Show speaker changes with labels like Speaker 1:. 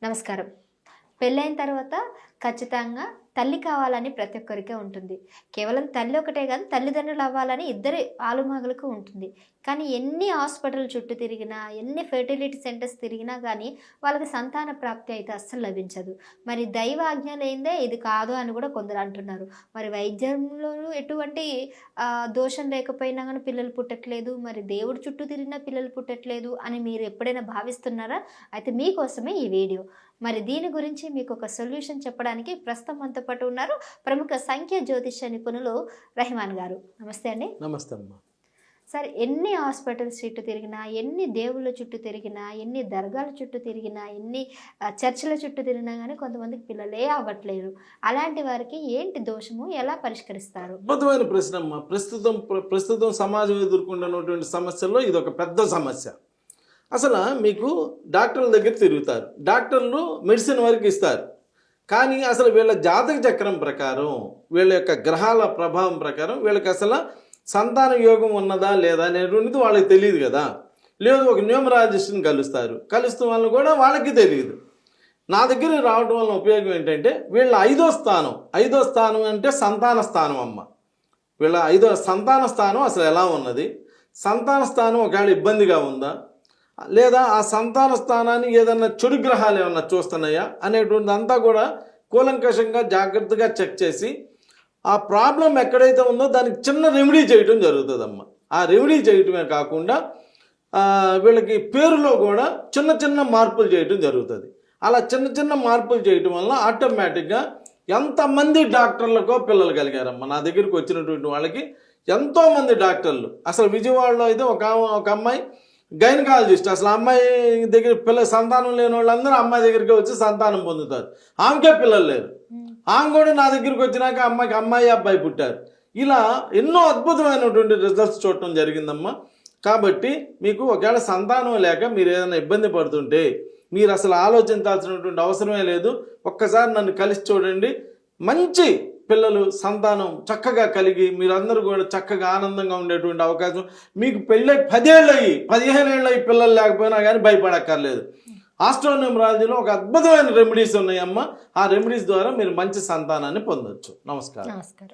Speaker 1: నమస్కారం. పెళ్ళైన తర్వాత ఖచ్చితంగా తల్లి కావాలని ప్రతి ఒక్కరికి ఉంటుంది. కేవలం తల్లి ఒకటే కాదు, తల్లిదండ్రులు అవ్వాలని ఇద్దరి ఆలుమగలకు ఉంటుంది. కానీ ఎన్ని హాస్పిటల్ చుట్టూ తిరిగినా, ఎన్ని ఫెర్టిలిటీ సెంటర్స్ తిరిగినా కానీ వాళ్ళకి సంతాన ప్రాప్తి అయితే అస్సలు లభించదు. మరి దైవ ఆజ్ఞ లేనిదే ఇది కాదు అని కూడా కొందరు అంటున్నారు. మరి వైద్యంలోనూ ఎటువంటి దోషం లేకపోయినా కానీ పిల్లలు పుట్టట్లేదు, మరి దేవుడి చుట్టూ తిరిగినా పిల్లలు పుట్టట్లేదు అని మీరు ఎప్పుడైనా భావిస్తున్నారా? అయితే మీకోసమే ఈ వీడియో. మరి దీని గురించి మీకు ఒక సొల్యూషన్ చెప్పడానికి ప్రస్తుతం మనతో పాటు ఉన్నారు ప్రముఖ సంఖ్య జ్యోతిష నిపుణులు రెహమాన్ గారు. నమస్తే అండి.
Speaker 2: నమస్తే అమ్మా.
Speaker 1: సార్, ఎన్ని హాస్పిటల్స్ చుట్టూ తిరిగినా, ఎన్ని దేవుళ్ళ చుట్టూ తిరిగినా, ఎన్ని దర్గాల చుట్టూ తిరిగినా, ఎన్ని చర్చిల చుట్టూ తిరిగినా కానీ కొంతమందికి పిల్లలే అవ్వట్లేరు. అలాంటి వారికి ఏంటి దోషము, ఎలా పరిష్కరిస్తారు?
Speaker 2: అద్భుతమైన ప్రశ్న అమ్మా. ప్రస్తుతం సమాజం ఎదుర్కొంటున్నటువంటి సమస్యల్లో ఇది ఒక పెద్ద సమస్య. అసలు మీకు డాక్టర్ల దగ్గర తిరుగుతారు, డాక్టర్లు మెడిసిన్ వరకు ఇస్తారు. కానీ అసలు వీళ్ళ జాతక చక్రం ప్రకారం, వీళ్ళ యొక్క గ్రహాల ప్రభావం ప్రకారం వీళ్ళకి అసలు సంతాన యోగం ఉన్నదా లేదా అనేటువంటిది వాళ్ళకి తెలియదు కదా. లేదు, ఒక న్యూమరాలజిస్ట్ని కలుస్తూ వాళ్ళు కూడా వాళ్ళకి తెలియదు. నా దగ్గర రావడం వల్ల ఉపయోగం ఏంటంటే వీళ్ళ ఐదో స్థానం అంటే సంతాన స్థానం అమ్మ. వీళ్ళ సంతాన స్థానం అసలు ఎలా ఉన్నది, సంతాన స్థానం ఒకవేళ ఇబ్బందిగా ఉందా, లేదా ఆ సంతాన స్థానాన్ని ఏదన్నా చెడు గ్రహాలు ఏమన్నా చూస్తున్నాయా అనేటువంటిది అంతా కూడా కూలంకషంగా జాగ్రత్తగా చెక్ చేసి ఆ ప్రాబ్లం ఎక్కడైతే ఉందో దానికి చిన్న రెమెడీ చేయటం జరుగుతుందమ్మ. ఆ రెమెడీ చేయటమే కాకుండా వీళ్ళకి పేరులో కూడా చిన్న చిన్న మార్పులు చేయటం జరుగుతుంది. అలా చిన్న చిన్న మార్పులు చేయటం వల్ల ఆటోమేటిక్గా ఎంతమంది డాక్టర్లకో పిల్లలు కలిగారమ్మ. నా దగ్గరికి వచ్చినటువంటి వాళ్ళకి ఎంతోమంది డాక్టర్లు. అసలు విజయవాడలో అయితే ఒక అమ్మాయి గైనకాలజిస్ట్, అసలు అమ్మాయి దగ్గర సంతానం లేని వాళ్ళందరూ అమ్మాయి దగ్గరికి వచ్చి సంతానం పొందుతారు. ఆమెకే పిల్లలు లేరు. ఆమె కూడా నా దగ్గరికి వచ్చినాక అమ్మాయి అబ్బాయి పుట్టారు. ఇలా ఎన్నో అద్భుతమైనటువంటి రిజల్ట్స్ చూడటం జరిగిందమ్మా. కాబట్టి మీకు ఒకవేళ సంతానం లేక మీరు ఏదైనా ఇబ్బంది పడుతుంటే మీరు అసలు ఆలోచించాల్సినటువంటి అవసరమే లేదు. ఒక్కసారి నన్ను కలిసి చూడండి. మంచి పిల్లలు సంతానం చక్కగా కలిగి మీరందరూ కూడా చక్కగా ఆనందంగా ఉండేటువంటి అవకాశం. మీకు పెళ్ళై 10 ఏళ్ళయి 15 ఏళ్ళయి పిల్లలు లేకపోయినా కానీ భయపడక్కర్లేదు. ఆస్ట్రోన్యూమరాలజీలో ఒక అద్భుతమైన రెమెడీస్ ఉన్నాయమ్మా. ఆ రెమెడీస్ ద్వారా మీరు మంచి సంతానాన్ని పొందొచ్చు. నమస్కారం.